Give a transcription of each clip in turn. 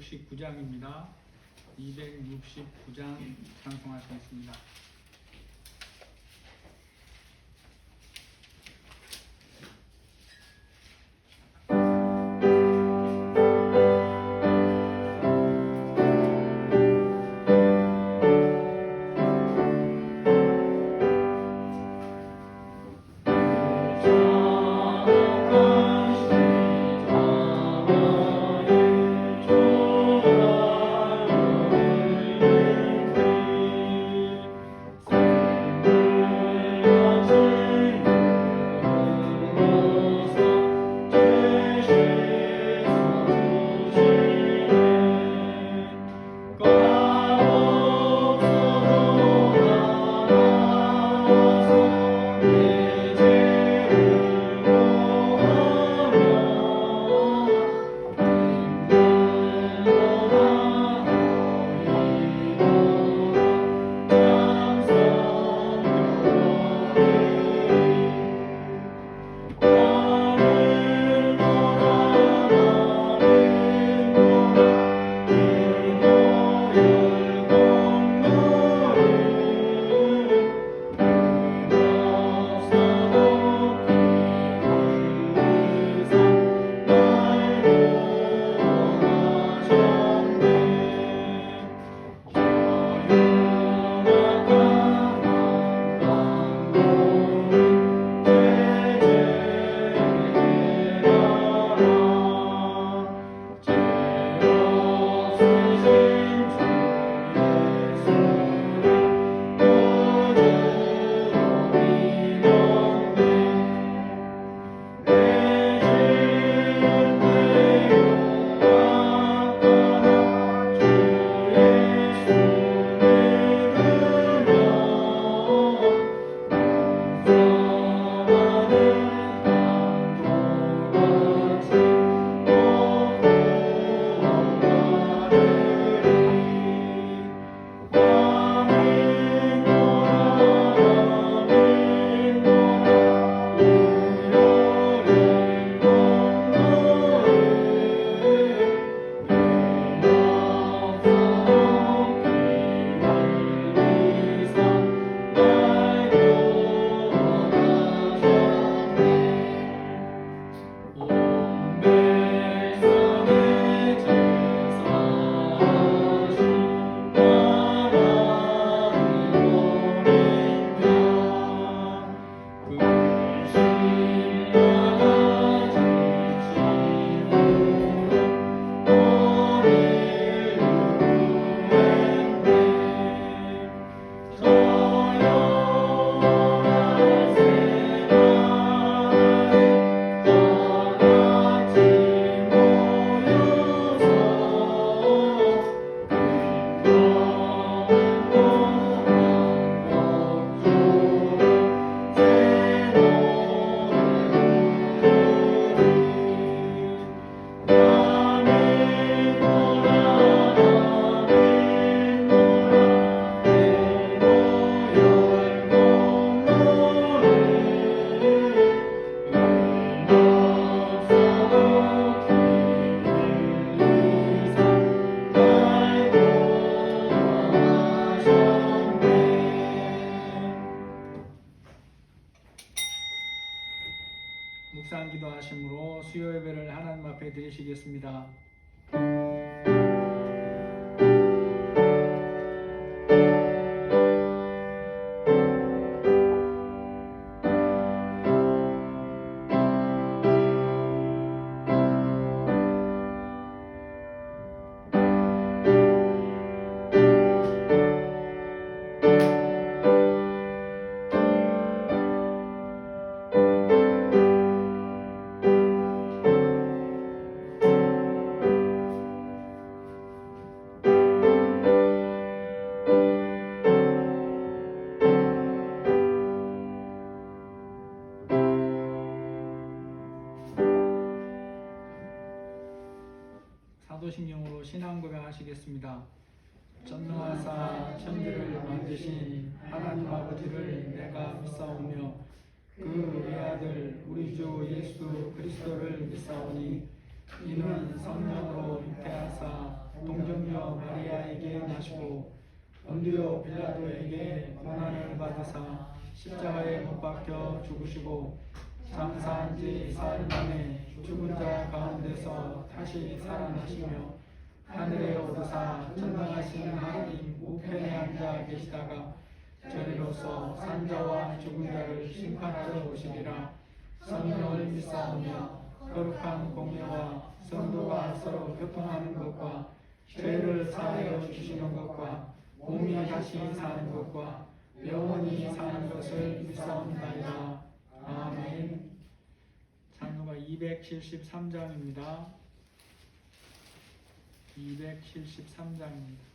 269장입니다. 269장 찬송하시겠습니다. 묵상 기도하심으로 수요 예배를 하나님 앞에 드리시겠습니다. 사도신경으로 신앙 고백하시겠습니다. 전능하사 천지를 만드신 하나님 아버지를 내가 믿사오며 그 외아들 우리 주 예수 그리스도를 믿사오니 이는 성령으로 잉태하사 동정녀 마리아에게 나시고 본디오 빌라도에게 고난을 받으사 십자가에 못 박혀 죽으시고 장사한 지 사흘 만에 죽은 자 가운데서 다시 살아나시며 하늘에 오르사 전능하신 하나님 우편에 앉아 계시다가 저리로서 산자와 죽은 자를 심판하러 오시리라. 성령을 믿사오며 거룩한 공예와 성도가 서로 교통하는 것과 죄를 사하여 주시는 것과 몸이 다시 사는 것과 영원히 사는 것을 믿사옵나이다. 아멘. 장로가 273장입니다. 273장입니다.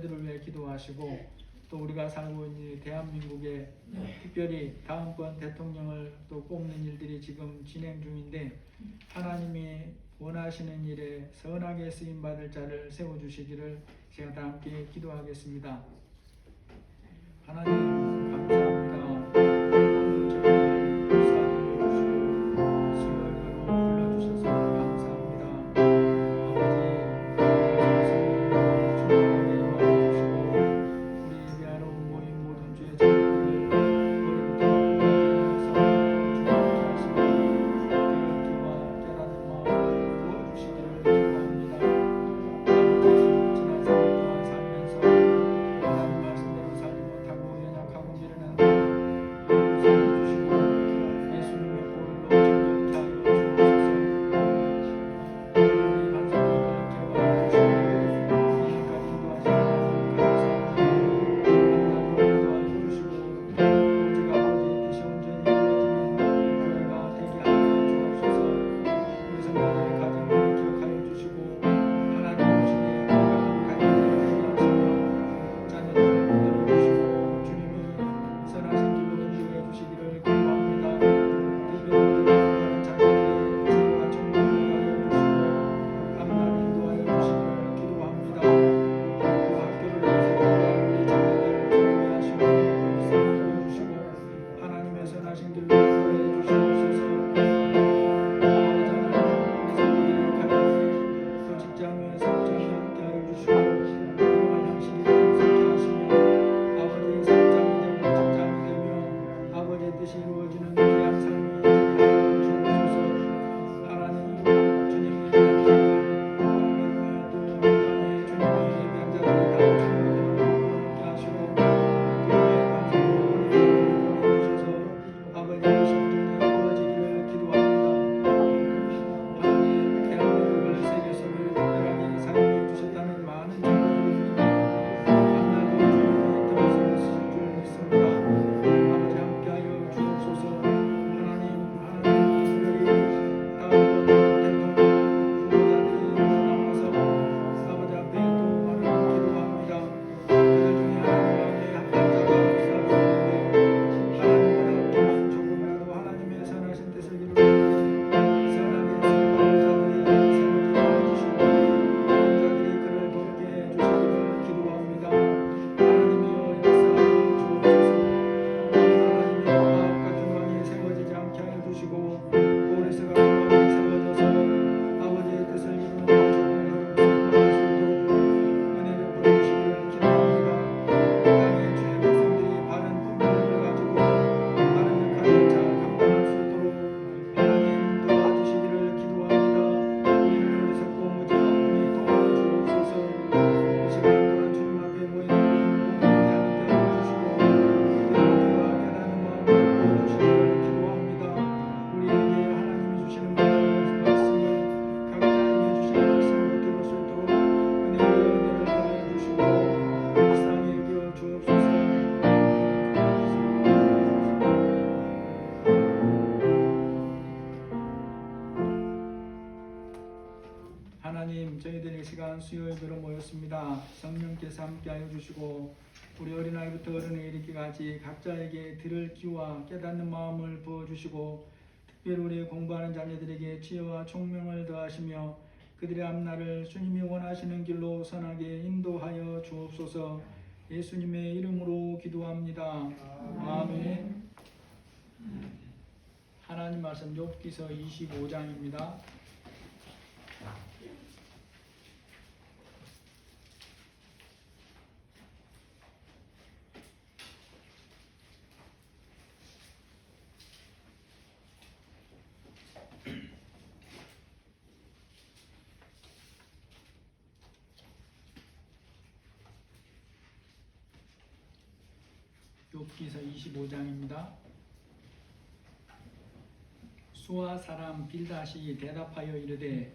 자녀들을 위해 기도하시고 또 우리가 살고 있는 대한민국에 특별히 다음번 대통령을 또 뽑는 일들이 지금 진행 중인데 하나님이 원하시는 일에 선하게 쓰임받을 자를 세워주시기를 제가 다 함께 기도하겠습니다. 하나님 감사합니다. 오늘 저희를 불쌍히 여겨주시고 수요일로 불러주셔서 감사합니다. 아버지 충만하게 임하여주시고 우리 예배하러 모인 모든 주의 자녀들을 머리부터 발끝까지 성령으로 주님께서 기와 깨닫는 마음을 부어주시기를 기도합니다. 아버지 지난 3일 동안 살면서 하나님 말씀대로 살지 못하고 연약하고 미련한 마음 용서해주시고 예수님의 보혈로 정결케 하여 주옵소서. 우리 반석을 개화해 주시고 이제까지 인도하신 하나님 감사합니다. 앞날로 인도하여 주시고 오직 아버지의 뜻이 온전히 이루어지는 교회가 되게 하여 주옵소서. 우리 성도들의 가정을 기억하여 주시고 하나님 오시기에 건강한 가정이 되게 하시며 자녀들을 붙들어 주시고 주님이 선하신 길로 인도해 주시기를 기도합니다. 특별히 우리 공부하는 자녀들의 지혜와 총명을 더하여 주시고 앞날 인도하여 주시기를 기도합니다. 그리고 학교를 나서다가 우리 자녀들을 주님이 하시는 일을 불쌍히 여겨주시고 하나님의 선하신 길로 인도해 주시옵소서. 아버지 하나님 우리 성도들의 가정이 또 직장에서 온전히 함께하여 주시고 이러한 양식이 풍성케 하시며 아버지의 상장이 되고 직장이 되며 아버지의 뜻이 이루어지는 귀한 삶이 되게 하여 주옵소서. 하나님 주님의 예배한 자들 광명과 또 이 땅에 주님의 예배한 자들이 다 주님으로 함께 하시고 그들의 반석으로 보내주셔서 아버지의 신전이 이루어지기를 기도합니다. 하나님 대한민국을 세계 속에 특별하게 사용해 주셨다는 많은 증거들이 있는데 앞날로 주님이 들어서 쓰실 줄 믿습니다. 아버지 함께하여 주옵소서. 하나님 특별히 다음번 대통령 후보자들이 나와서 아버지 앞에 또 하나님 기도합니다. 그들 중에 하나님 마음에 합한 자가 없사옵는데 하나님보다 없지만 조금이라도 하나님의 선하신 뜻을 이루는 선하게 쓰임받을 자들이 세워지게 해주시고 그런 자들이 그를 돕게 해주시기를 기도합니다. 하나님이여 역사하여 주옵소서. 하나님이여 아합과 중앙에 세워지지 않게 하여 주시고 고레스가 중앙에 세워져서 아버지의 뜻을 이루는 조금이라도 쓰임받을 수 있도록 은혜 베풀어 주시기를 기도합니다. 이 땅의 주의 백성들이 바른 품격을 가지고 바른 역할을 잘 감당할 수 있도록 하나님 도와주시기를 기도합니다. 우리를 어리석고 무지가 없니 도와주옵소서. 이 시간 또한 주님 앞에 모인 모든 영혼을 함께 하여 주시고 그들과 깨닫는 마음을 부어주시기를 기도합니다. 우리에게 하나님이 주시는 말씀을 각자에게 주시는 말씀을 들을 수 있도록 은혜 위에 은혜를 더해 주시고 불쌍히 여겨 주옵소서. 하나님 저희들의 시간 수요 예배로 모였습니다. 성령께서 함께하여 주시고 우리 어린아이부터 어른에 이르기까지 각자에게 들을 귀와 깨닫는 마음을 부어주시고 특별히 우리 공부하는 자녀들에게 지혜와 총명을 더하시며 그들의 앞날을 주님이 원하시는 길로 선하게 인도하여 주옵소서. 예수님의 이름으로 기도합니다. 아멘. 하나님 말씀 욥기서 25장입니다. 욥기서 25장입니다. 수아 사람 빌닷이 대답하여 이르되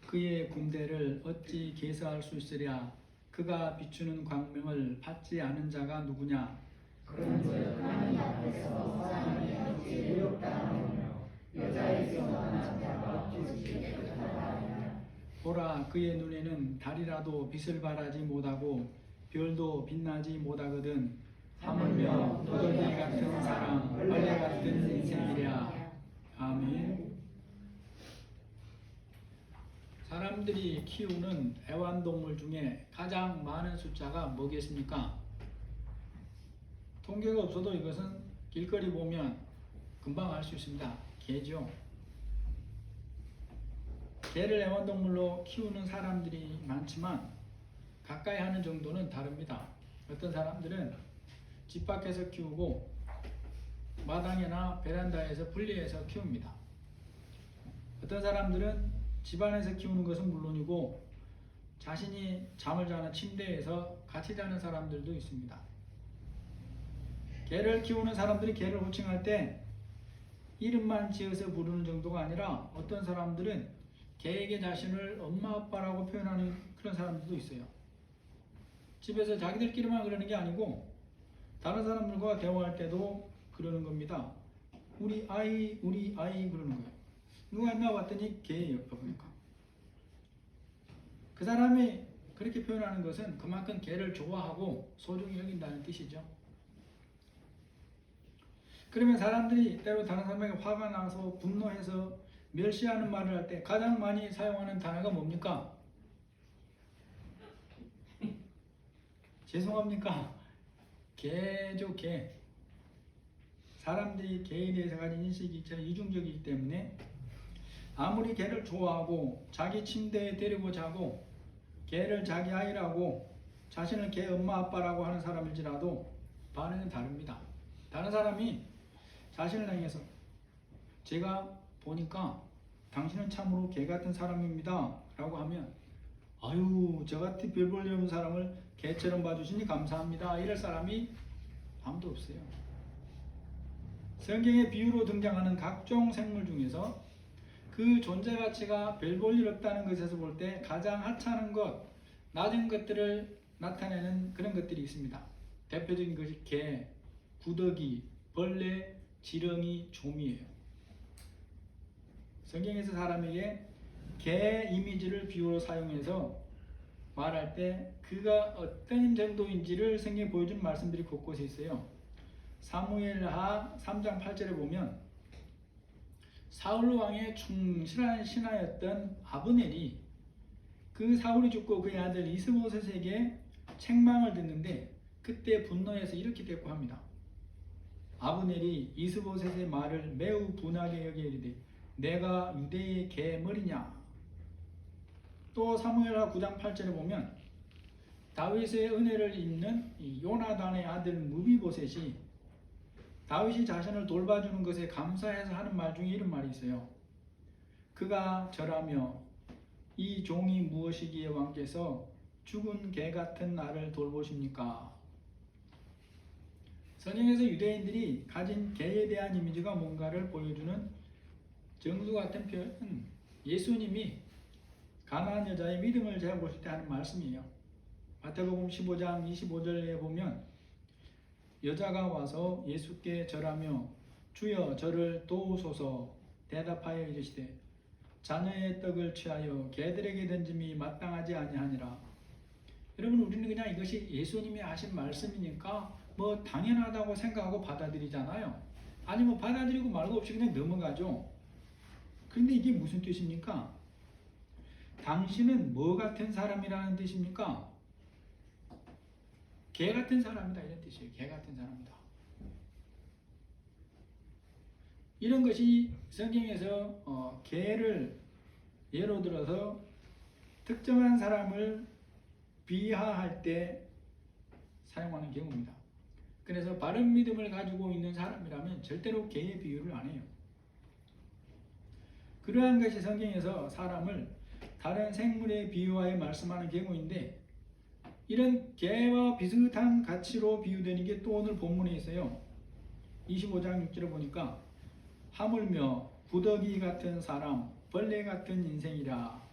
그의 군대를 어찌 계수할 수 있으랴. 그가 비추는 광명을 받지 않은 자가 누구냐. 그런즉 하나님 앞에서 사람이 어찌 의롭다 하며 보라, 그의 눈에는 달이라도 빛을 발하지 못하고 별도 빛나지 못하거든. 하물며 무더기 같은 사람, 벌레 같은 인생이랴. 아멘. 사람들이 키우는 애완동물 중에 가장 많은 숫자가 뭐겠습니까? 통계가 없어도 이것은 길거리 보면 금방 알 수 있습니다. 개죠. 개를 애완동물로 키우는 사람들이 많지만 가까이 하는 정도는 다릅니다. 어떤 사람들은 집 밖에서 키우고 마당이나 베란다에서 분리해서 키웁니다. 어떤 사람들은 집 안에서 키우는 것은 물론이고 자신이 잠을 자는 침대에서 같이 자는 사람들도 있습니다. 개를 키우는 사람들이 개를 호칭할 때 이름만 지어서 부르는 정도가 아니라 어떤 사람들은 개에게 자신을 엄마 아빠라고 표현하는 그런 사람들도 있어요. 집에서 자기들끼리만 그러는 게 아니고 다른 사람들과 대화할 때도 그러는 겁니다. 우리 아이 그러는 거예요. 누가 있나 봤더니 개예요. 보니까 그 사람이 그렇게 표현하는 것은 그만큼 개를 좋아하고 소중히 여긴다는 뜻이죠. 그러면 사람들이 때로 다른 사람에게 화가 나서 분노해서 멸시하는 말을 할 때 가장 많이 사용하는 단어가 뭡니까? 죄송합니까? 개죠, 개. 사람들이 개에 대해서 가진 인식이 이중적이기 때문에 아무리 개를 좋아하고 자기 침대에 데리고 자고 개를 자기 아이라고 자신을 개 엄마 아빠라고 하는 사람일지라도 반응은 다릅니다. 다른 사람이 자신을 향해서 제가 보니까 당신은 참으로 개 같은 사람입니다 라고 하면 아유 저같이 별 볼일 없는 사람을 개처럼 봐주시니 감사합니다 이럴 사람이 아무도 없어요. 성경의 비유로 등장하는 각종 생물 중에서 그 존재 가치가 별 볼 일 없다는 것에서 볼 때 가장 하찮은 것, 낮은 것들을 나타내는 그런 것들이 있습니다. 대표적인 것이 개, 구더기, 벌레, 지렁이, 좀이에요. 성경에서 사람에게 개 이미지를 비유로 사용해서 말할 때 그가 어떤 정도인지를 성경에 보여주는 말씀들이 곳곳에 있어요. 사무엘하 3장 8절에 보면 사울 왕의 충실한 신하였던 아브넬이 그 사울이 죽고 그의 아들 이스보셋에게 책망을 듣는데 그때 분노해서 이렇게 대꾸합니다. 아브넬이 이스보셋의 말을 매우 분하게 여겨 이르되 내가 유대의 개머리냐. 또 사무엘하 9장 8절에 보면 다윗의 은혜를 입는 요나단의 아들 무비보셋이 다윗이 자신을 돌봐주는 것에 감사해서 하는 말 중에 이런 말이 있어요. 그가 절하며 이 종이 무엇이기에 왕께서 죽은 개 같은 나를 돌보십니까? 성경에서 유대인들이 가진 개에 대한 이미지가 뭔가를 보여주는 정수 같은 표현은 예수님이 가나안 여자의 믿음을 제어보실 때 하는 말씀이에요. 마태복음 15장 25절에 보면 여자가 와서 예수께 절하며 주여 저를 도우소서 대답하여 이르시되 자녀의 떡을 취하여 개들에게 던짐이 마땅하지 아니하니라. 여러분 우리는 그냥 이것이 예수님이 하신 말씀이니까 뭐 당연하다고 생각하고 받아들이잖아요. 아니 뭐 받아들이고 말고 없이 그냥 넘어가죠. 그런데 이게 무슨 뜻입니까? 당신은 뭐 같은 사람이라는 뜻입니까? 개 같은 사람이다 이런 뜻이에요. 개 같은 사람이다. 이런 것이 성경에서 개를 예로 들어서 특정한 사람을 비하할 때 사용하는 경우입니다. 그래서 바른 믿음을 가지고 있는 사람이라면 절대로 개의 비유를 안 해요. 그러한 것이 성경에서 사람을 다른 생물에 비유하여 말씀하는 경우인데 이런 개와 비슷한 가치로 비유되는 게 또 오늘 본문에 있어요. 25장 6절에 보니까 하물며 구더기 같은 사람, 벌레 같은 인생이라.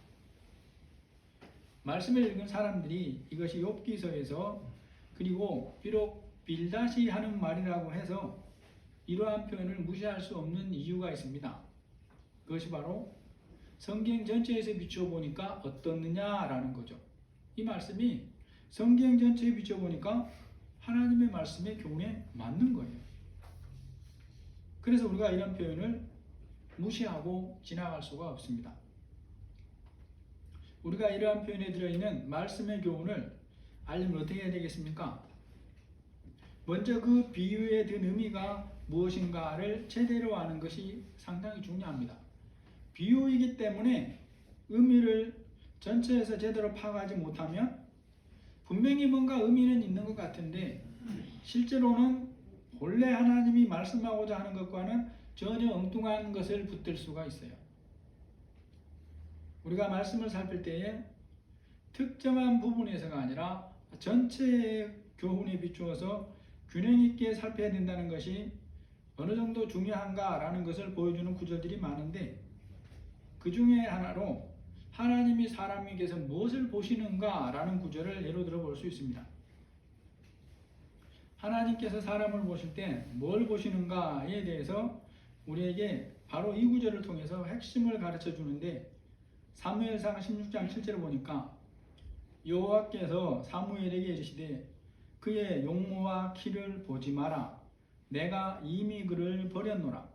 말씀을 읽은 사람들이 이것이 욥기서에서 그리고 비록 빌닷이 하는 말이라고 해서 이러한 표현을 무시할 수 없는 이유가 있습니다. 그것이 바로 성경 전체에서 비추어 보니까 어떻느냐라는 거죠. 이 말씀이 성경 전체에 비추어 보니까 하나님의 말씀의 교훈에 맞는 거예요. 그래서 우리가 이런 표현을 무시하고 지나갈 수가 없습니다. 우리가 이러한 표현에 들어있는 말씀의 교훈을 알려면 어떻게 해야 되겠습니까? 먼저 그 비유에 든 의미가 무엇인가를 제대로 아는 것이 상당히 중요합니다. 비유이기 때문에 의미를 전체에서 제대로 파악하지 못하면 분명히 뭔가 의미는 있는 것 같은데 실제로는 본래 하나님이 말씀하고자 하는 것과는 전혀 엉뚱한 것을 붙들 수가 있어요. 우리가 말씀을 살필 때에 특정한 부분에서가 아니라 전체의 교훈에 비추어서 균형 있게 살펴야 된다는 것이 어느 정도 중요한가라는 것을 보여주는 구절들이 많은데 그 중에 하나로 하나님이 사람에게서 무엇을 보시는가라는 구절을 예로 들어 볼 수 있습니다. 하나님께서 사람을 보실 때 뭘 보시는가에 대해서 우리에게 바로 이 구절을 통해서 핵심을 가르쳐 주는데 사무엘상 16장 7절을 보니까 여호와께서 사무엘에게 이르시되 그의 용모와 키를 보지 마라. 내가 이미 그를 버렸노라.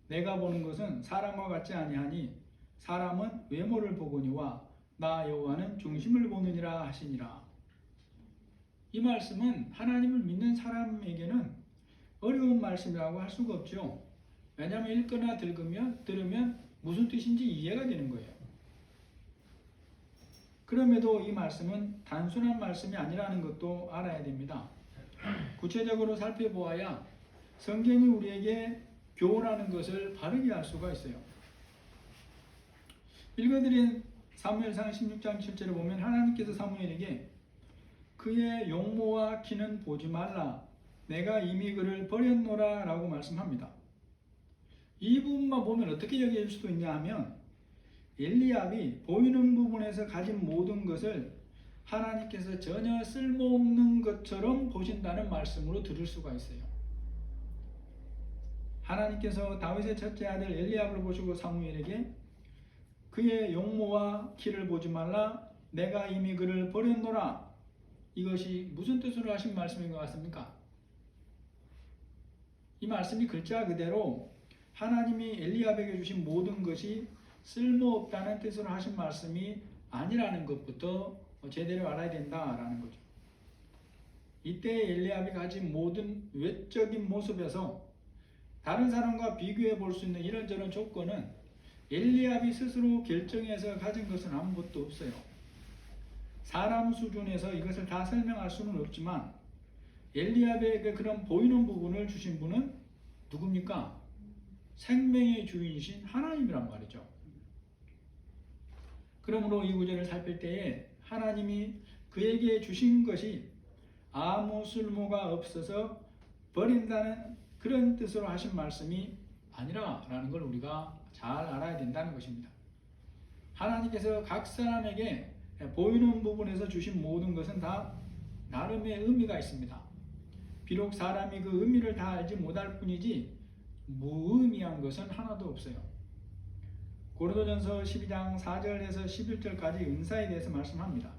내가 보는 것은 사람과 같지 아니하니 사람은 외모를 보거니와 나 여호와는 중심을 보느니라 하시니라. 이 말씀은 하나님을 믿는 사람에게는 어려운 말씀이라고 할 수가 없죠. 왜냐하면 읽거나 들으면 무슨 뜻인지 이해가 되는 거예요. 그럼에도 이 말씀은 단순한 말씀이 아니라는 것도 알아야 됩니다. 구체적으로 살펴보아야 성경이 우리에게 교훈하는 것을 바르게 알 수가 있어요. 읽어드린 사무엘상 16장 7절을 보면 하나님께서 사무엘에게 그의 용모와 키는 보지 말라. 내가 이미 그를 버렸노라 라고 말씀합니다. 이 부분만 보면 어떻게 여길 수도 있냐 하면 엘리압이 보이는 부분에서 가진 모든 것을 하나님께서 전혀 쓸모없는 것처럼 보신다는 말씀으로 들을 수가 있어요. 하나님께서 다윗의 첫째 아들 엘리압을 보시고 사무엘에게 그의 용모와 키를 보지 말라. 내가 이미 그를 버렸노라. 이것이 무슨 뜻으로 하신 말씀인 것 같습니까? 이 말씀이 글자 그대로 하나님이 엘리압에게 주신 모든 것이 쓸모없다는 뜻으로 하신 말씀이 아니라는 것부터 제대로 알아야 된다라는 거죠. 이때 엘리압이 가진 모든 외적인 모습에서 다른 사람과 비교해 볼 수 있는 이런저런 조건은 엘리압이 스스로 결정해서 가진 것은 아무것도 없어요. 사람 수준에서 이것을 다 설명할 수는 없지만 엘리압에게 그런 보이는 부분을 주신 분은 누굽니까? 생명의 주인이신 하나님이란 말이죠. 그러므로 이 구절을 살필 때에 하나님이 그에게 주신 것이 아무 쓸모가 없어서 버린다는 그런 뜻으로 하신 말씀이 아니라라는 걸 우리가 잘 알아야 된다는 것입니다. 하나님께서 각 사람에게 보이는 부분에서 주신 모든 것은 다 나름의 의미가 있습니다. 비록 사람이 그 의미를 다 알지 못할 뿐이지 무의미한 것은 하나도 없어요. 고린도전서 12장 4절에서 11절까지 은사에 대해서 말씀합니다.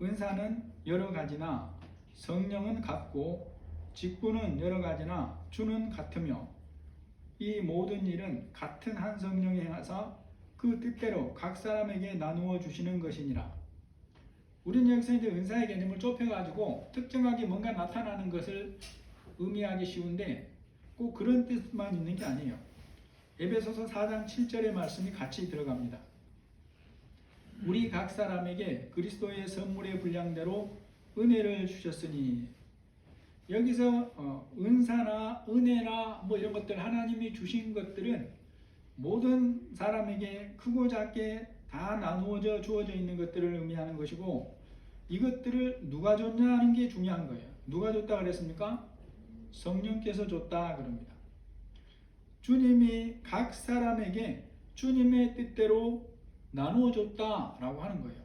은사는 여러 가지나 성령은 같고 직분은 여러 가지나 주는 같으며 이 모든 일은 같은 한 성령이 행하사 그 뜻대로 각 사람에게 나누어 주시는 것이니라. 우리는 여기서 이제 은사의 개념을 좁혀가지고 특정하게 뭔가 나타나는 것을 의미하기 쉬운데 꼭 그런 뜻만 있는 게 아니에요. 에베소서 4장 7절의 말씀이 같이 들어갑니다. 우리 각 사람에게 그리스도의 선물의 분량대로 은혜를 주셨으니 여기서 은사나 은혜나 뭐 이런 것들 하나님이 주신 것들은 모든 사람에게 크고 작게 다 나누어져 주어져 있는 것들을 의미하는 것이고 이것들을 누가 줬냐 하는 게 중요한 거예요. 누가 줬다 그랬습니까? 성령께서 줬다 그럽니다. 주님이 각 사람에게 주님의 뜻대로 나누어 줬다라고 하는 거예요.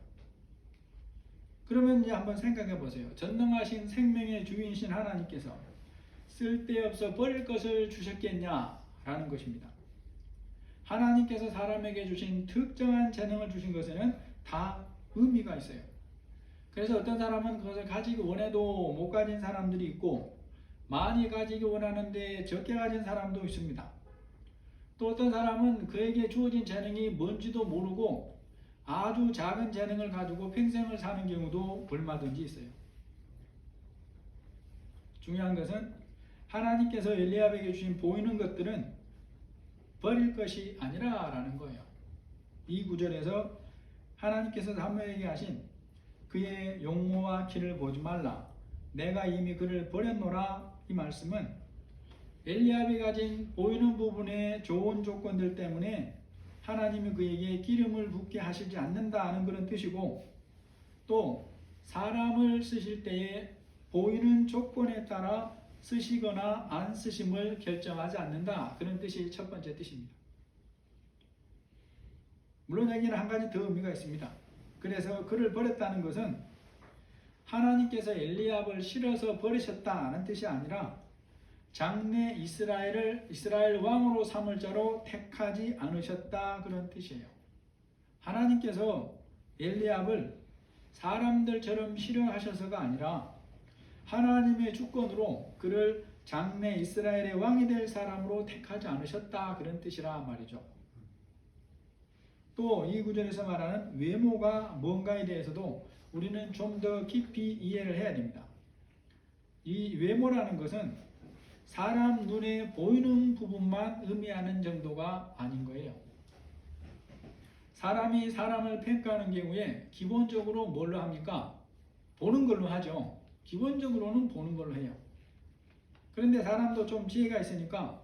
그러면 이제 한번 생각해 보세요. 전능하신 생명의 주인이신 하나님께서 쓸데없어 버릴 것을 주셨겠냐라는 것입니다. 하나님께서 사람에게 주신 특정한 재능을 주신 것에는 다 의미가 있어요. 그래서 어떤 사람은 그것을 가지기 원해도 못 가진 사람들이 있고, 많이 가지기 원하는데 적게 가진 사람도 있습니다. 또 어떤 사람은 그에게 주어진 재능이 뭔지도 모르고 아주 작은 재능을 가지고 평생을 사는 경우도 얼마든지 있어요. 중요한 것은 하나님께서 엘리압에게 주신 보이는 것들은 버릴 것이 아니라 라는 거예요. 이 구절에서 하나님께서 사무엘에게 하신 그의 용모와 키를 보지 말라, 내가 이미 그를 버렸노라, 이 말씀은 엘리압이 가진 보이는 부분의 좋은 조건들 때문에 하나님이 그에게 기름을 붓게 하시지 않는다는 그런 뜻이고, 또 사람을 쓰실 때에 보이는 조건에 따라 쓰시거나 안 쓰심을 결정하지 않는다, 그런 뜻이 첫 번째 뜻입니다. 물론 여기는 한 가지 더 의미가 있습니다. 그래서 그를 버렸다는 것은 하나님께서 엘리압을 싫어서 버리셨다는 뜻이 아니라 장래 이스라엘 왕으로 삼을 자로 택하지 않으셨다, 그런 뜻이에요. 하나님께서 엘리압을 사람들처럼 싫어하셔서가 아니라 하나님의 주권으로 그를 장래 이스라엘의 왕이 될 사람으로 택하지 않으셨다, 그런 뜻이라 말이죠. 또 이 구절에서 말하는 외모가 뭔가에 대해서도 우리는 좀 더 깊이 이해를 해야 됩니다. 이 외모라는 것은 사람 눈에 보이는 부분만 의미하는 정도가 아닌 거예요. 사람이 사람을 평가하는 경우에 기본적으로 뭘로 합니까? 보는 걸로 하죠. 기본적으로는 보는 걸로 해요. 그런데 사람도 좀 지혜가 있으니까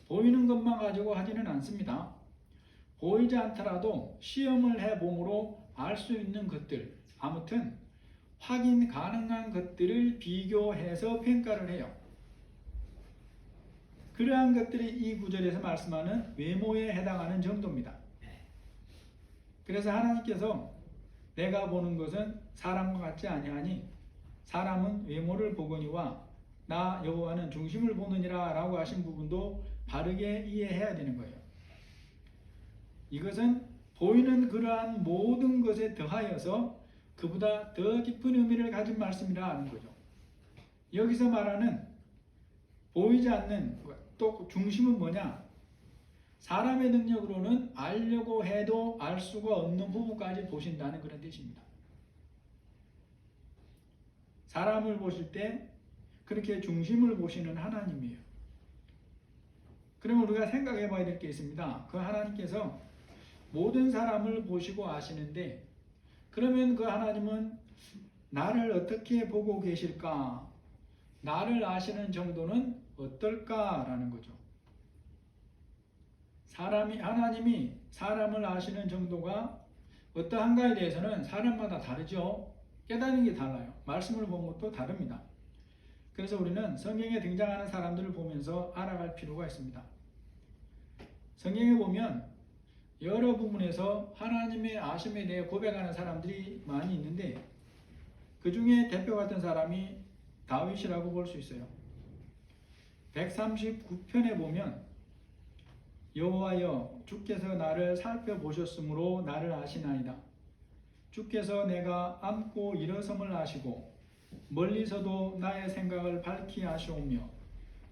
보이는 것만 가지고 하지는 않습니다. 보이지 않더라도 시험을 해봄으로 알 수 있는 것들, 아무튼 확인 가능한 것들을 비교해서 평가를 해요. 그러한 것들이 이 구절에서 말씀하는 외모에 해당하는 정도입니다. 그래서 하나님께서 내가 보는 것은 사람과 같지 아니하니 사람은 외모를 보거니와 나 여호와는 중심을 보느니라 라고 하신 부분도 바르게 이해해야 되는 거예요. 이것은 보이는 그러한 모든 것에 더하여서 그보다 더 깊은 의미를 가진 말씀이라 하는 거죠. 여기서 말하는 보이지 않는 또 중심은 뭐냐? 사람의 능력으로는 알려고 해도 알 수가 없는 부분까지 보신다는 그런 뜻입니다. 사람을 보실 때 그렇게 중심을 보시는 하나님이에요. 그러면 우리가 생각해 봐야 될 게 있습니다. 그 하나님께서 모든 사람을 보시고 아시는데, 그러면 그 하나님은 나를 어떻게 보고 계실까? 나를 아시는 정도는 어떨까라는 거죠. 하나님이 사람을 아시는 정도가 어떠한가에 대해서는 사람마다 다르죠. 깨닫는 게 달라요. 말씀을 본 것도 다릅니다. 그래서 우리는 성경에 등장하는 사람들을 보면서 알아갈 필요가 있습니다. 성경에 보면 여러 부분에서 하나님의 아심에 대해 고백하는 사람들이 많이 있는데, 그 중에 대표 같은 사람이 다윗이라고 볼 수 있어요. 139편에 보면 여호와여 주께서 나를 살펴보셨으므로 나를 아시나이다. 주께서 내가 앉고 일어섬을 아시고 멀리서도 나의 생각을 밝히 아시오며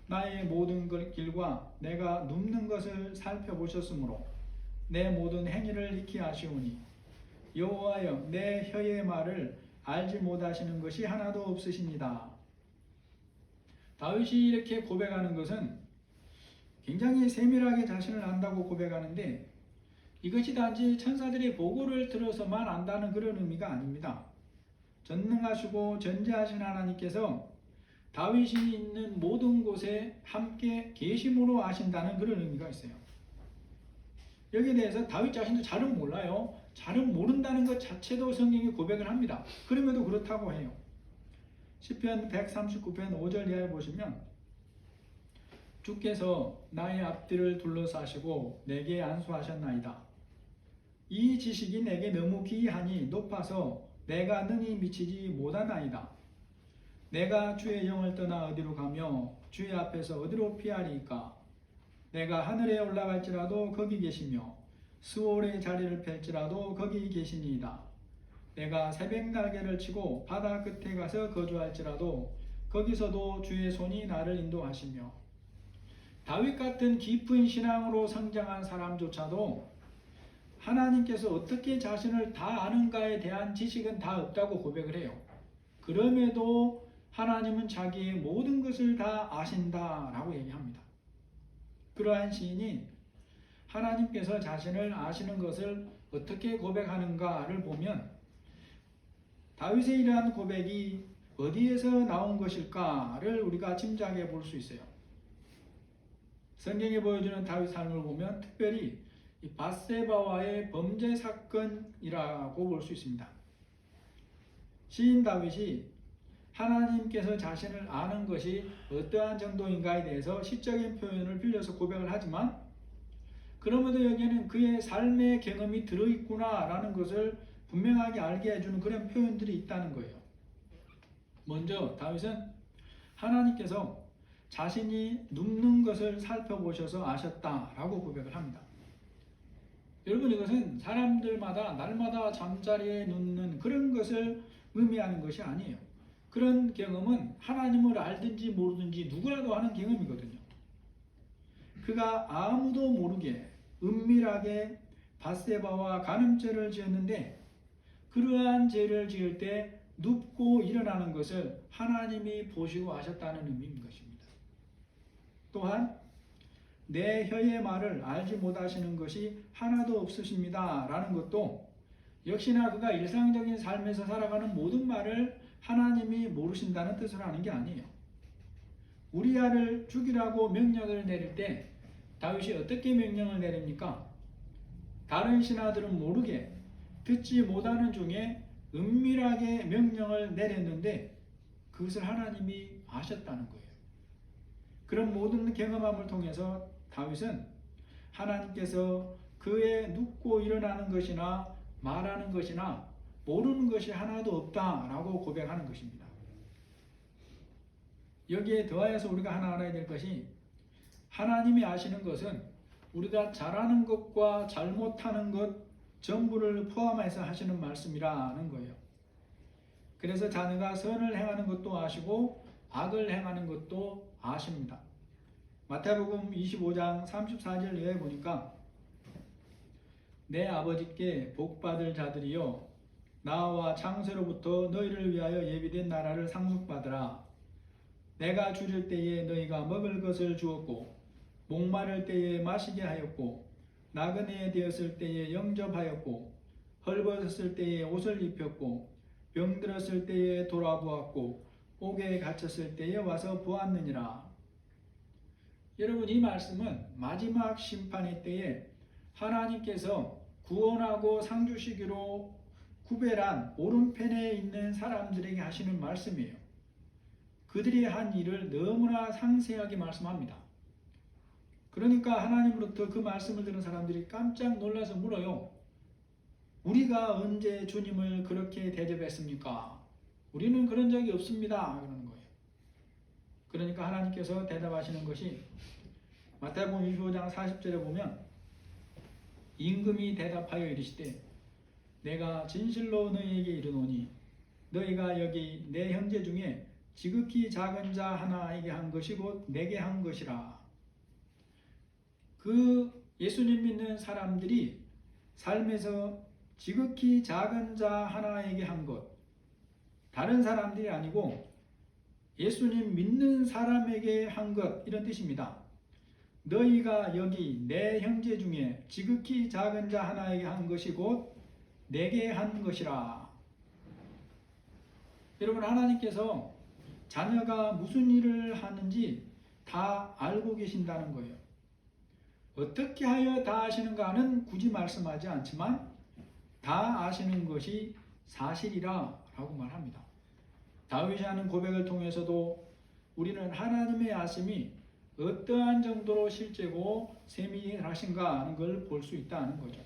나의 모든 길과 내가 눕는 것을 살펴보셨으므로 내 모든 행위를 익히 아시오니 여호와여 내 혀의 말을 알지 못하시는 것이 하나도 없으십니다. 다윗이 이렇게 고백하는 것은 굉장히 세밀하게 자신을 안다고 고백하는데, 이것이 단지 천사들의 보고를 들어서만 안다는 그런 의미가 아닙니다. 전능하시고 전지하신 하나님께서 다윗이 있는 모든 곳에 함께 계심으로 아신다는 그런 의미가 있어요. 여기에 대해서 다윗 자신도 잘은 몰라요. 잘은 모른다는 것 자체도 성경이 고백을 합니다. 그럼에도 그렇다고 해요. 시편 139편 5절 이하에 보시면 주께서 나의 앞뒤를 둘러싸시고 내게 안수하셨나이다. 이 지식이 내게 너무 기이하니 높아서 내가 능히 미치지 못하나이다. 내가 주의 영을 떠나 어디로 가며 주의 앞에서 어디로 피하리이까? 내가 하늘에 올라갈지라도 거기 계시며 스올의 자리를 펼지라도 거기 계시니이다. 내가 새벽 날개를 치고 바다 끝에 가서 거주할지라도 거기서도 주의 손이 나를 인도하시며. 다윗 같은 깊은 신앙으로 성장한 사람조차도 하나님께서 어떻게 자신을 다 아는가에 대한 지식은 다 없다고 고백을 해요. 그럼에도 하나님은 자기의 모든 것을 다 아신다라고 얘기합니다. 그러한 시인이 하나님께서 자신을 아시는 것을 어떻게 고백하는가를 보면 다윗의 이러한 고백이 어디에서 나온 것일까를 우리가 짐작해 볼 수 있어요. 성경에 보여주는 다윗 삶을 보면 특별히 이 밧세바와의 범죄 사건이라고 볼 수 있습니다. 시인 다윗이 하나님께서 자신을 아는 것이 어떠한 정도인가에 대해서 시적인 표현을 빌려서 고백을 하지만 그럼에도 여기에는 그의 삶의 경험이 들어있구나라는 것을 분명하게 알게 해주는 그런 표현들이 있다는 거예요. 먼저 다윗은 하나님께서 자신이 눕는 것을 살펴보셔서 아셨다라고 고백을 합니다. 여러분, 이것은 사람들마다 날마다 잠자리에 눕는 그런 것을 의미하는 것이 아니에요. 그런 경험은 하나님을 알든지 모르든지 누구라도 하는 경험이거든요. 그가 아무도 모르게 은밀하게 밧세바와 간음죄를 지었는데 그러한 죄를 지을 때 눕고 일어나는 것을 하나님이 보시고 아셨다는 의미인 것입니다. 또한 내 혀의 말을 알지 못하시는 것이 하나도 없으십니다 라는 것도 역시나 그가 일상적인 삶에서 살아가는 모든 말을 하나님이 모르신다는 뜻을 하는 게 아니에요. 우리아를 죽이라고 명령을 내릴 때 다윗이 어떻게 명령을 내립니까? 다른 신하들은 모르게 듣지 못하는 중에 은밀하게 명령을 내렸는데 그것을 하나님이 아셨다는 거예요. 그런 모든 경험함을 통해서 다윗은 하나님께서 그의 눕고 일어나는 것이나 말하는 것이나 모르는 것이 하나도 없다라고 고백하는 것입니다. 여기에 더하여서 우리가 하나 알아야 될 것이 하나님이 아시는 것은 우리가 잘하는 것과 잘못하는 것 전부를 포함해서 하시는 말씀이라는 거예요. 그래서 자네가 선을 행하는 것도 아시고 악을 행하는 것도 아십니다. 마태복음 25장 34절에 보니까 내 아버지께 복받을 자들이여 나와 창세로부터 너희를 위하여 예비된 나라를 상속받으라. 내가 줄일 때에 너희가 먹을 것을 주었고 목마를 때에 마시게 하였고 나그네 되었을 때에 영접하였고 헐벗었을 때에 옷을 입혔고 병들었을 때에 돌아보았고 옥에 갇혔을 때에 와서 보았느니라. 여러분, 이 말씀은 마지막 심판의 때에 하나님께서 구원하고 상주시기로 구별한 오른편에 있는 사람들에게 하시는 말씀이에요. 그들이 한 일을 너무나 상세하게 말씀합니다. 그러니까 하나님으로부터 그 말씀을 들은 사람들이 깜짝 놀라서 물어요. 우리가 언제 주님을 그렇게 대접했습니까? 우리는 그런 적이 없습니다. 그러는 거예요. 그러니까 하나님께서 대답하시는 것이 마태복음 25장 40절에 보면 임금이 대답하여 이르시되 내가 진실로 너희에게 이르노니 너희가 여기 내 형제 중에 지극히 작은 자 하나에게 한 것이 곧 내게 한 것이라. 그 예수님 믿는 사람들이 삶에서 지극히 작은 자 하나에게 한 것, 다른 사람들이 아니고 예수님 믿는 사람에게 한 것, 이런 뜻입니다. 너희가 여기 내 형제 중에 지극히 작은 자 하나에게 한 것이 곧 내게 한 것이라. 여러분, 하나님께서 자녀가 무슨 일을 하는지 다 알고 계신다는 거예요. 어떻게 하여 다 아시는가는 굳이 말씀하지 않지만 다 아시는 것이 사실이라 라고 말합니다. 다윗이 하는 고백을 통해서도 우리는 하나님의 아심이 어떠한 정도로 실제고 세밀하신가 하는 걸 볼 수 있다는 거죠.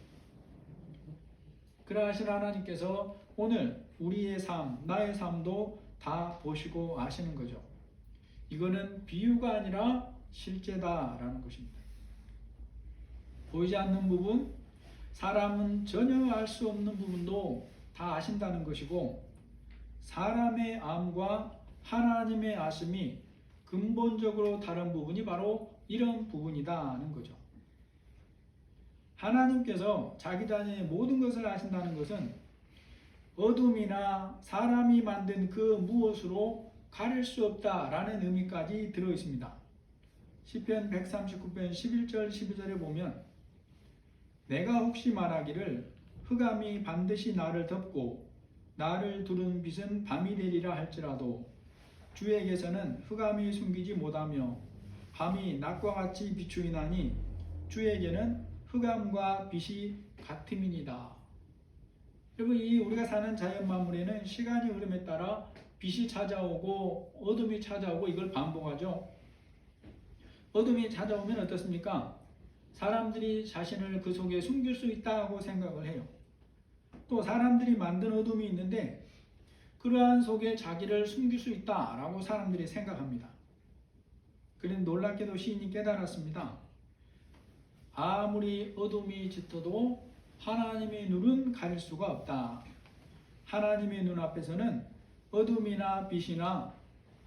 그러하신 하나님께서 오늘 우리의 삶, 나의 삶도 다 보시고 아시는 거죠. 이거는 비유가 아니라 실제다라는 것입니다. 보이지 않는 부분, 사람은 전혀 알 수 없는 부분도 다 아신다는 것이고, 사람의 암과 하나님의 아심이 근본적으로 다른 부분이 바로 이런 부분이다는 거죠. 하나님께서 자기 자신의 모든 것을 아신다는 것은 어둠이나 사람이 만든 그 무엇으로 가릴 수 없다라는 의미까지 들어 있습니다. 시편 139편 11절 12절에 보면 내가 혹시 말하기를 흑암이 반드시 나를 덮고 나를 두른 빛은 밤이 되리라 할지라도 주에게서는 흑암이 숨기지 못하며 밤이 낮과 같이 비추이나니 주에게는 흑암과 빛이 같음이니이다. 여러분, 이 우리가 사는 자연 만물에는 시간이 흐름에 따라 빛이 찾아오고 어둠이 찾아오고 이걸 반복하죠. 어둠이 찾아오면 어떻습니까? 사람들이 자신을 그 속에 숨길 수 있다고 생각을 해요. 또 사람들이 만든 어둠이 있는데 그러한 속에 자기를 숨길 수 있다라고 사람들이 생각합니다. 그런데 놀랍게도 시인이 깨달았습니다. 아무리 어둠이 짙어도 하나님의 눈은 가릴 수가 없다. 하나님의 눈앞에서는 어둠이나 빛이나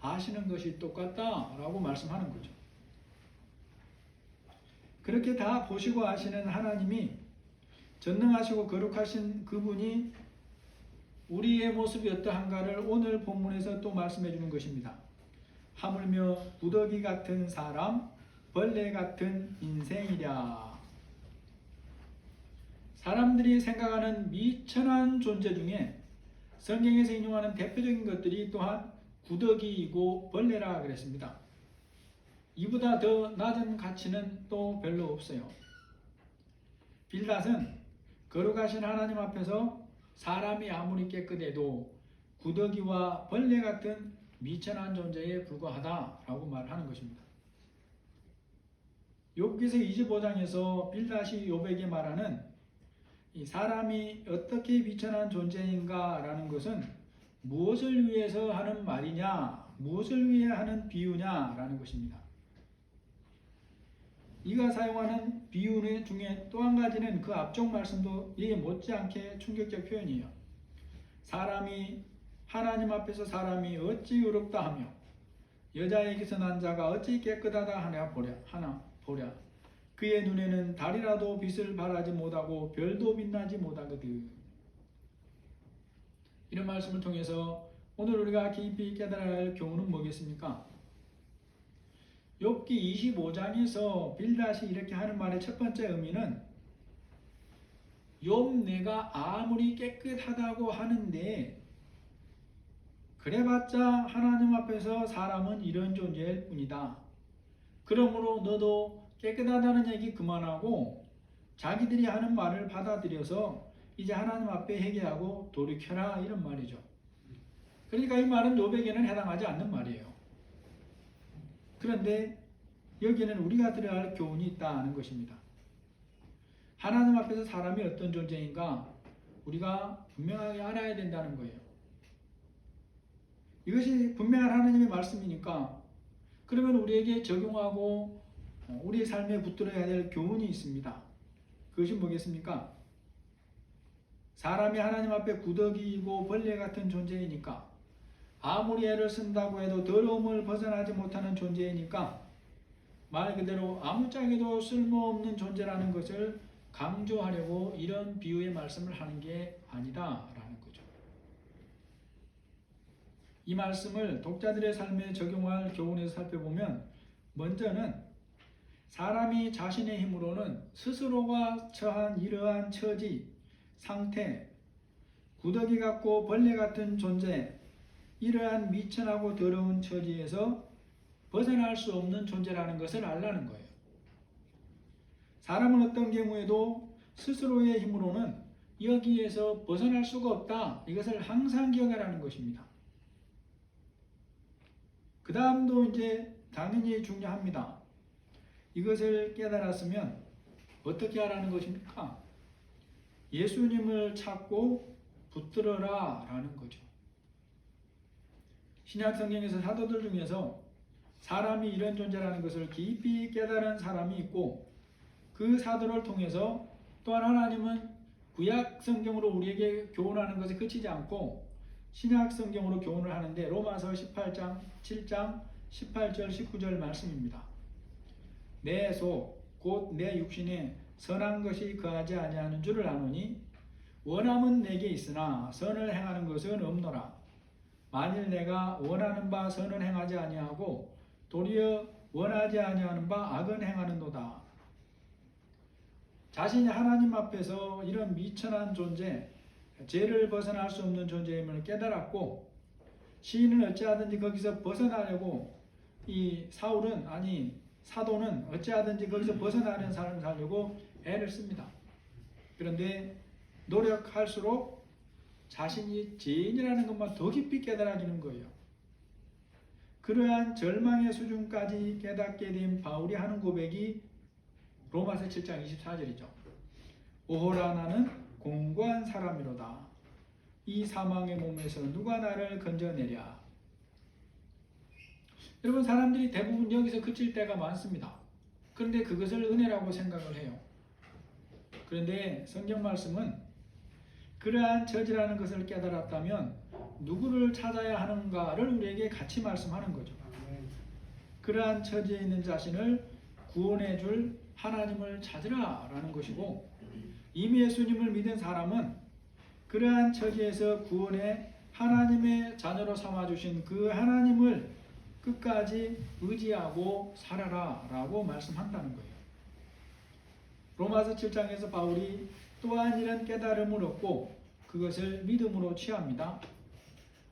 아시는 것이 똑같다라고 말씀하는 거죠. 그렇게 다 보시고 아시는 하나님이 전능하시고 거룩하신 그분이 우리의 모습이 어떠한가를 오늘 본문에서 또 말씀해 주는 것입니다. 하물며 구더기 같은 사람, 벌레 같은 인생이랴. 사람들이 생각하는 미천한 존재 중에 성경에서 인용하는 대표적인 것들이 또한 구더기이고 벌레라 그랬습니다. 이보다 더 낮은 가치는 또 별로 없어요. 빌닷은 거룩하신 하나님 앞에서 사람이 아무리 깨끗해도 구더기와 벌레 같은 미천한 존재에 불과하다라고 말하는 것입니다. 욥기서 25장에서 빌닷이 욥에게 말하는 이 사람이 어떻게 비천한 존재인가라는 것은 무엇을 위해서 하는 말이냐, 무엇을 위해 하는 비유냐라는 것입니다. 이가 사용하는 비유 중에 또 한 가지는 그 앞쪽 말씀도 이에 못지않게 충격적 표현이에요. 사람이 하나님 앞에서 사람이 어찌 의롭다 하며 여자에게서 난 자가 어찌 깨끗하다 하나 보랴. 그의 눈에는 달이라도 빛을 발하지 못하고 별도 빛나지 못하거든. 이런 말씀을 통해서 오늘 우리가 깊이 깨달아야 할 교훈은 뭐겠습니까? 욥기 25장에서 빌닷이 이렇게 하는 말의 첫 번째 의미는 욥 내가 아무리 깨끗하다고 하는데 그래봤자 하나님 앞에서 사람은 이런 존재일 뿐이다. 그러므로 너도 깨끗하다는 얘기 그만하고 자기들이 하는 말을 받아들여서 이제 하나님 앞에 회개하고 돌이켜라, 이런 말이죠. 그러니까 이 말은 욥에게는 해당하지 않는 말이에요. 그런데 여기에는 우리가 들어야 할 교훈이 있다는 것입니다. 하나님 앞에서 사람이 어떤 존재인가 우리가 분명하게 알아야 된다는 거예요. 이것이 분명한 하나님의 말씀이니까 그러면 우리에게 적용하고 우리의 삶에 붙들어야 될 교훈이 있습니다. 그것이 뭐겠습니까? 사람이 하나님 앞에 구더기이고 벌레 같은 존재이니까, 아무리 애를 쓴다고 해도 더러움을 벗어나지 못하는 존재이니까 말 그대로 아무짝에도 쓸모없는 존재라는 것을 강조하려고 이런 비유의 말씀을 하는 게 아니다라는 거죠. 이 말씀을 독자들의 삶에 적용할 교훈에서 살펴보면 먼저는 사람이 자신의 힘으로는 스스로가 처한 이러한 처지, 상태, 구더기 같고 벌레 같은 존재, 이러한 미천하고 더러운 처지에서 벗어날 수 없는 존재라는 것을 알라는 거예요. 사람은 어떤 경우에도 스스로의 힘으로는 여기에서 벗어날 수가 없다. 이것을 항상 기억하라는 것입니다. 그 다음도 이제 당연히 중요합니다. 이것을 깨달았으면 어떻게 하라는 것입니까? 예수님을 찾고 붙들어라 라는 거죠. 신약 성경에서 사도들 중에서 사람이 이런 존재라는 것을 깊이 깨달은 사람이 있고 그 사도를 통해서 또한 하나님은 구약 성경으로 우리에게 교훈하는 것에 그치지 않고 신약 성경으로 교훈을 하는데 로마서 18장 7장 18절 19절 말씀입니다. 내 속 곧 내 육신에 선한 것이 거하지 아니하는 줄을 아노니 원함은 내게 있으나 선을 행하는 것은 없노라. 만일 내가 원하는 바 선은 행하지 아니하고 도리어 원하지 아니하는 바 악은 행하는도다. 자신이 하나님 앞에서 이런 미천한 존재, 죄를 벗어날 수 없는 존재임을 깨달았고 시인은 어찌하든지 거기서 벗어나려고 이 사도는 어찌하든지 거기서 벗어나는 삶을 살려고 애를 씁니다. 그런데 노력할수록 자신이 죄인이라는 것만 더 깊이 깨달아지는 거예요. 그러한 절망의 수준까지 깨닫게 된 바울이 하는 고백이 로마서 7장 24절이죠. 오호라 나는 공고한 사람이로다. 이 사망의 몸에서 누가 나를 건져내랴. 여러분, 사람들이 대부분 여기서 그칠 때가 많습니다. 그런데 그것을 은혜라고 생각을 해요. 그런데 성경 말씀은 그러한 처지라는 것을 깨달았다면 누구를 찾아야 하는가를 우리에게 같이 말씀하는 거죠. 그러한 처지에 있는 자신을 구원해 줄 하나님을 찾으라 라는 것이고, 이미 예수님을 믿은 사람은 그러한 처지에서 구원해 하나님의 자녀로 삼아주신 그 하나님을 끝까지 의지하고 살아라 라고 말씀한다는 거예요. 로마서 7장에서 바울이 또한 이런 깨달음을 얻고 그것을 믿음으로 취합니다.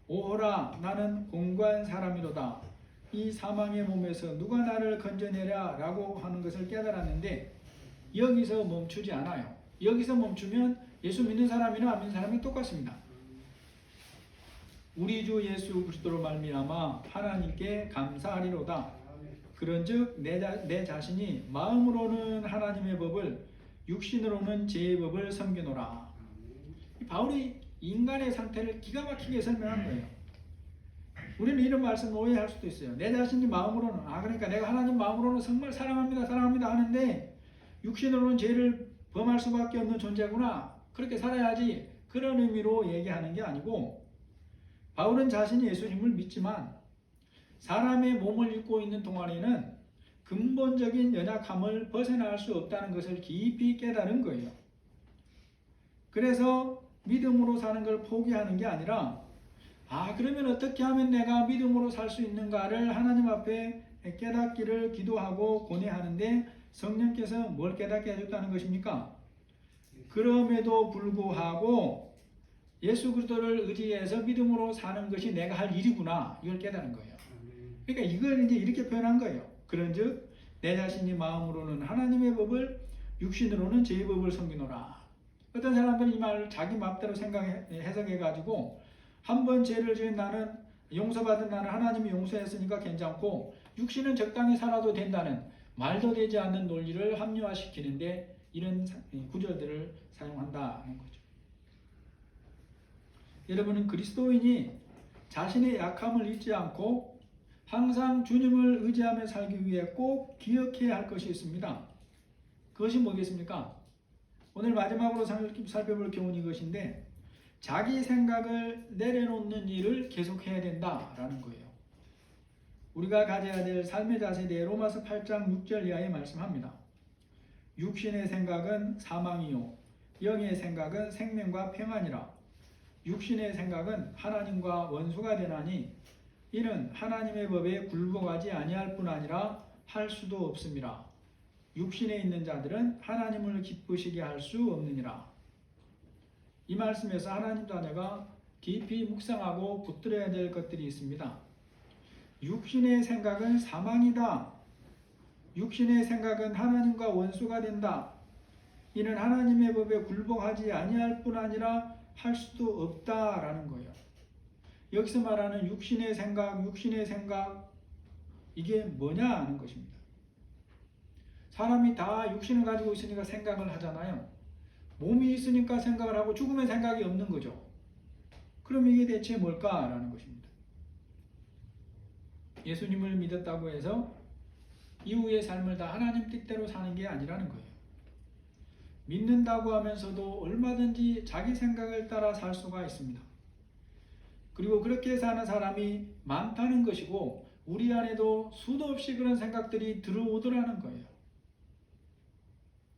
오호라 나는 공고한 사람이로다. 이 사망의 몸에서 누가 나를 건져내랴 라고 하는 것을 깨달았는데 여기서 멈추지 않아요. 여기서 멈추면 예수 믿는 사람이나 안 믿는 사람이 똑같습니다. 우리 주 예수 그리스도로 말미암아 하나님께 감사하리로다. 그런즉 내 자신이 마음으로는 하나님의 법을 육신으로는 죄의 법을 섬기노라. 바울이 인간의 상태를 기가 막히게 설명한 거예요. 우리는 이런 말씀 오해할 수도 있어요. 내 자신이 마음으로는 그러니까 내가 하나님 마음으로는 정말 사랑합니다 하는데 육신으로는 죄를 범할 수밖에 없는 존재구나. 그렇게 살아야지. 그런 의미로 얘기하는 게 아니고, 바울은 자신이 예수님을 믿지만 사람의 몸을 입고 있는 동안에는 근본적인 연약함을 벗어날 수 없다는 것을 깊이 깨달은 거예요. 그래서 믿음으로 사는 걸 포기하는 게 아니라 그러면 어떻게 하면 내가 믿음으로 살 수 있는가를 하나님 앞에 깨닫기를 기도하고 고뇌하는데 성령께서 뭘 깨닫게 해줬다는 것입니까? 그럼에도 불구하고 예수 그리스도를 의지해서 믿음으로 사는 것이 내가 할 일이구나, 이걸 깨달은 거예요. 그러니까 이걸 이제 이렇게 표현한 거예요. 그런즉 내 자신이 마음으로는 하나님의 법을 육신으로는 죄의 법을 섬기노라. 어떤 사람들은 이 말을 자기 마음대로 해석해가지고 한 번 죄를 지은 나는 용서받은 나는 하나님이 용서했으니까 괜찮고 육신은 적당히 살아도 된다는 말도 되지 않는 논리를 합리화시키는데 이런 구절들을 사용한다는 거죠. 여러분은 그리스도인이 자신의 약함을 잊지 않고 항상 주님을 의지하며 살기 위해 꼭 기억해야 할 것이 있습니다. 그것이 뭐겠습니까? 오늘 마지막으로 살펴볼 교훈이 이것인데, 자기 생각을 내려놓는 일을 계속해야 된다라는 거예요. 우리가 가져야 될 삶의 자세에 대해 로마서 8장 6절 이하에 말씀합니다. 육신의 생각은 사망이요 영의 생각은 생명과 평안이라. 육신의 생각은 하나님과 원수가 되나니 이는 하나님의 법에 굴복하지 아니할 뿐 아니라 할 수도 없음이라. 육신에 있는 자들은 하나님을 기쁘시게 할 수 없느니라. 이 말씀에서 하나님 자녀가 깊이 묵상하고 붙들어야 될 것들이 있습니다. 육신의 생각은 사망이다. 육신의 생각은 하나님과 원수가 된다. 이는 하나님의 법에 굴복하지 아니할 뿐 아니라 할 수도 없다라는 거예요. 여기서 말하는 육신의 생각 이게 뭐냐 하는 것입니다. 사람이 다 육신을 가지고 있으니까 생각을 하잖아요. 몸이 있으니까 생각을 하고 죽으면 생각이 없는 거죠. 그럼 이게 대체 뭘까라는 것입니다. 예수님을 믿었다고 해서 이후의 삶을 다 하나님 뜻대로 사는 게 아니라는 거예요. 믿는다고 하면서도 얼마든지 자기 생각을 따라 살 수가 있습니다. 그리고 그렇게 사는 사람이 많다는 것이고 우리 안에도 수도 없이 그런 생각들이 들어오더라는 거예요.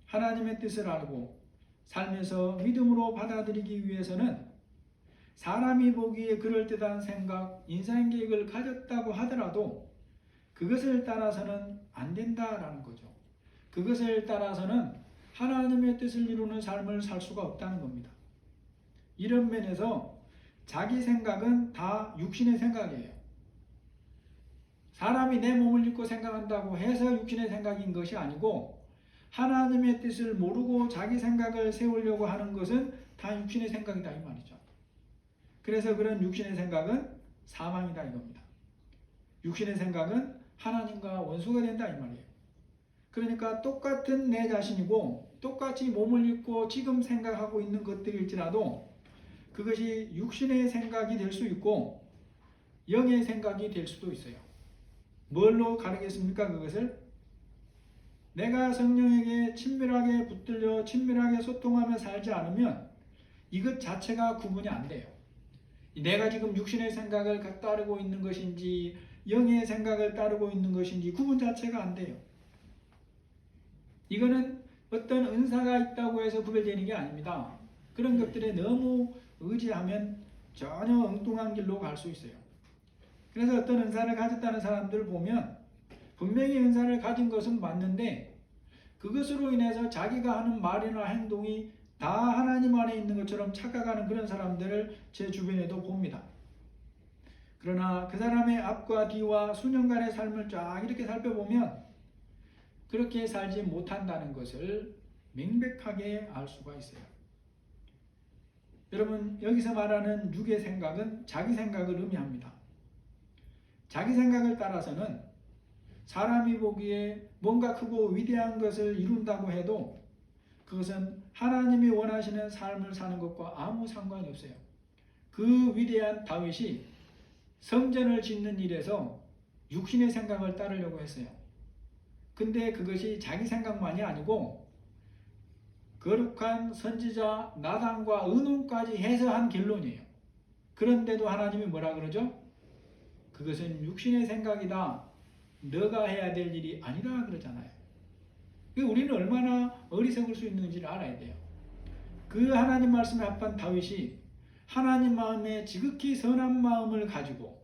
하나님의 뜻을 알고 삶에서 믿음으로 받아들이기 위해서는 사람이 보기에 그럴듯한 생각, 인생 계획을 가졌다고 하더라도 그것을 따라서는 안 된다라는 거죠. 그것을 따라서는 하나님의 뜻을 이루는 삶을 살 수가 없다는 겁니다. 이런 면에서 자기 생각은 다 육신의 생각이에요. 사람이 내 몸을 입고 생각한다고 해서 육신의 생각인 것이 아니고 하나님의 뜻을 모르고 자기 생각을 세우려고 하는 것은 다 육신의 생각이다 이 말이죠. 그래서 그런 육신의 생각은 사망이다 이겁니다. 육신의 생각은 하나님과 원수가 된다 이 말이에요. 그러니까 똑같은 내 자신이고 똑같이 몸을 입고 지금 생각하고 있는 것들일지라도 그것이 육신의 생각이 될 수 있고 영의 생각이 될 수도 있어요. 뭘로 가르겠습니까? 그것을 내가 성령에게 친밀하게 붙들려 친밀하게 소통하며 살지 않으면 이것 자체가 구분이 안 돼요. 내가 지금 육신의 생각을 따르고 있는 것인지 영의 생각을 따르고 있는 것인지 구분 자체가 안 돼요. 이거는 어떤 은사가 있다고 해서 구별되는 게 아닙니다. 그런 것들에 너무 의지하면 전혀 엉뚱한 길로 갈 수 있어요. 그래서 어떤 은사를 가졌다는 사람들을 보면 분명히 은사를 가진 것은 맞는데 그것으로 인해서 자기가 하는 말이나 행동이 다 하나님 안에 있는 것처럼 착각하는 그런 사람들을 제 주변에도 봅니다. 그러나 그 사람의 앞과 뒤와 수년간의 삶을 쫙 이렇게 살펴보면 그렇게 살지 못한다는 것을 명백하게 알 수가 있어요. 여러분, 여기서 말하는 육의 생각은 자기 생각을 의미합니다. 자기 생각을 따라서는 사람이 보기에 뭔가 크고 위대한 것을 이룬다고 해도 그것은 하나님이 원하시는 삶을 사는 것과 아무 상관이 없어요. 그 위대한 다윗이 성전을 짓는 일에서 육신의 생각을 따르려고 했어요. 근데 그것이 자기 생각만이 아니고 거룩한 선지자 나단과 의논까지 해서 한 결론이에요. 그런데도 하나님이 뭐라 그러죠? 그것은 육신의 생각이다. 너가 해야 될 일이 아니라 그러잖아요. 우리는 얼마나 어리석을 수 있는지를 알아야 돼요. 그 하나님 말씀에 합한 다윗이 하나님 마음에 지극히 선한 마음을 가지고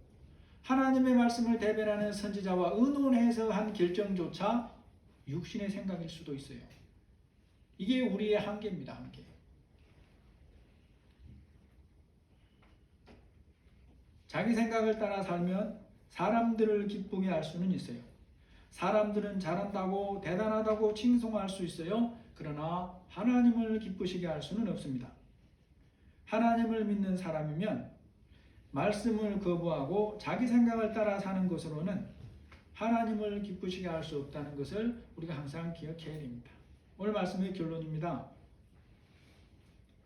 하나님의 말씀을 대변하는 선지자와 의논해서 한 결정조차 육신의 생각일 수도 있어요. 이게 우리의 한계입니다. 한계. 자기 생각을 따라 살면 사람들을 기쁘게 할 수는 있어요. 사람들은 잘한다고 대단하다고 칭송할 수 있어요. 그러나 하나님을 기쁘시게 할 수는 없습니다. 하나님을 믿는 사람이면 말씀을 거부하고 자기 생각을 따라 사는 것으로는 하나님을 기쁘시게 할 수 없다는 것을 우리가 항상 기억해야 됩니다. 오늘 말씀의 결론입니다.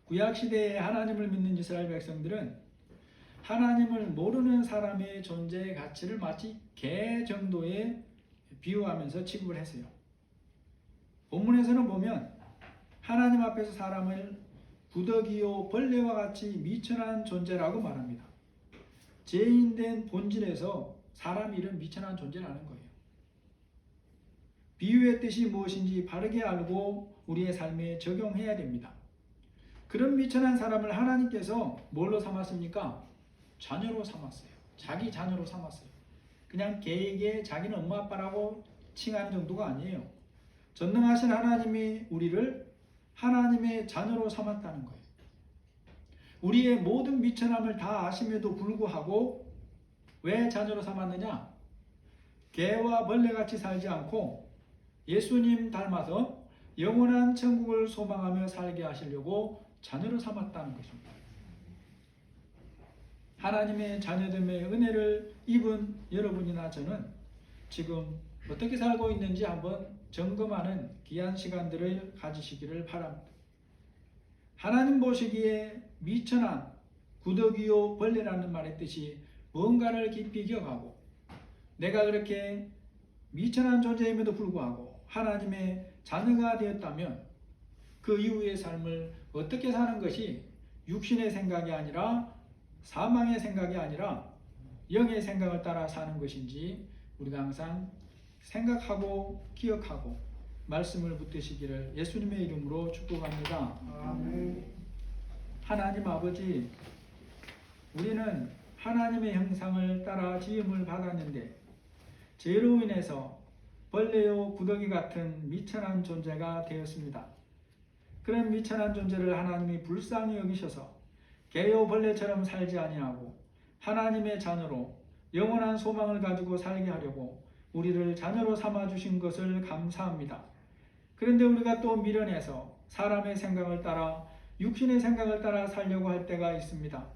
구약시대에 하나님을 믿는 이스라엘 백성들은 하나님을 모르는 사람의 존재의 가치를 마치 개 정도에 비유하면서 취급을 했어요. 본문에서는 보면 하나님 앞에서 사람을 구더기요 벌레와 같이 미천한 존재라고 말합니다. 죄인된 본질에서 사람이 이런 미천한 존재라는 거예요. 비유의 뜻이 무엇인지 바르게 알고 우리의 삶에 적용해야 됩니다. 그런 미천한 사람을 하나님께서 뭘로 삼았습니까? 자녀로 삼았어요. 자기 자녀로 삼았어요. 그냥 개에게 자기는 엄마 아빠라고 칭하는 정도가 아니에요. 전능하신 하나님이 우리를 하나님의 자녀로 삼았다는 거예요. 우리의 모든 미천함을 다 아심에도 불구하고 왜 자녀로 삼았느냐? 개와 벌레같이 살지 않고 예수님 닮아서 영원한 천국을 소망하며 살게 하시려고 자녀로 삼았다는 것입니다. 하나님의 자녀됨의 은혜를 입은 여러분이나 저는 지금 어떻게 살고 있는지 한번 점검하는 귀한 시간들을 가지시기를 바랍니다. 하나님 보시기에 미천한 구더기요 벌레라는 말의 뜻이 뭔가를 깊이 기억하고 내가 그렇게 미천한 존재임에도 불구하고 하나님의 자녀가 되었다면 그 이후의 삶을 어떻게 사는 것이 육신의 생각이 아니라 사망의 생각이 아니라 영의 생각을 따라 사는 것인지 우리가 항상 생각하고 기억하고 말씀을 붙드시기를 예수님의 이름으로 축복합니다. 아멘. 하나님 아버지, 우리는 하나님의 형상을 따라 지음을 받았는데 죄로 인해서 벌레요 구더기 같은 미천한 존재가 되었습니다. 그런 미천한 존재를 하나님이 불쌍히 여기셔서 개요 벌레처럼 살지 아니하고 하나님의 자녀로 영원한 소망을 가지고 살게 하려고 우리를 자녀로 삼아 주신 것을 감사합니다. 그런데 우리가 또 미련해서 사람의 생각을 따라 육신의 생각을 따라 살려고 할 때가 있습니다.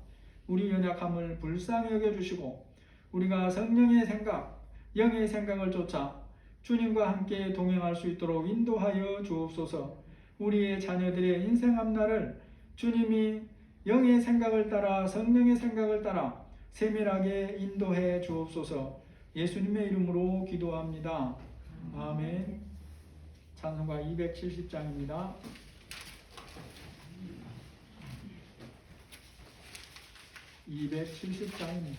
우리 연약함을 불쌍히 여겨주시고 우리가 성령의 생각, 영의 생각을 쫓아 주님과 함께 동행할 수 있도록 인도하여 주옵소서. 우리의 자녀들의 인생 앞날을 주님이 영의 생각을 따라 성령의 생각을 따라 세밀하게 인도해 주옵소서. 예수님의 이름으로 기도합니다. 아멘. 찬송가 270장입니다. 270장입니다.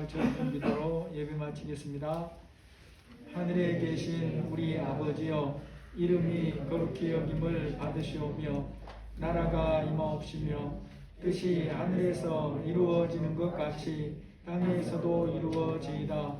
가르쳐주신 기도로 예배 마치겠습니다. 하늘에 계신 우리 아버지여, 이름이 거룩히 여김을 받으시오며 나라가 임하옵시며 뜻이 하늘에서 이루어지는 것 같이 땅에서도 이루어지이다.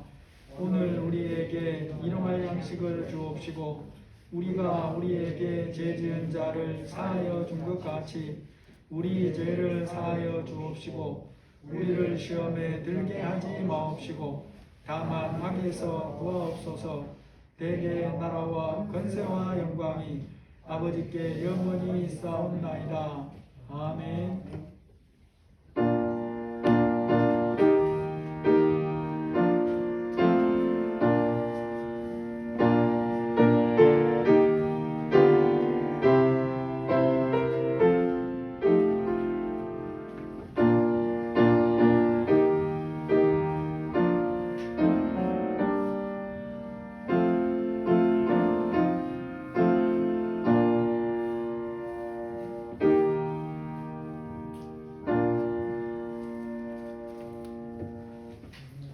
오늘 우리에게 일용할 양식을 주옵시고 우리가 우리에게 죄 지은 자를 사하여 준 것 같이 우리 죄를 사하여 주옵시고 우리를 시험에 들게 하지 마옵시고 다만 악에서 구하옵소서. 대개 나라와 권세와 영광이 아버지께 영원히 있사옵나이다. 아멘.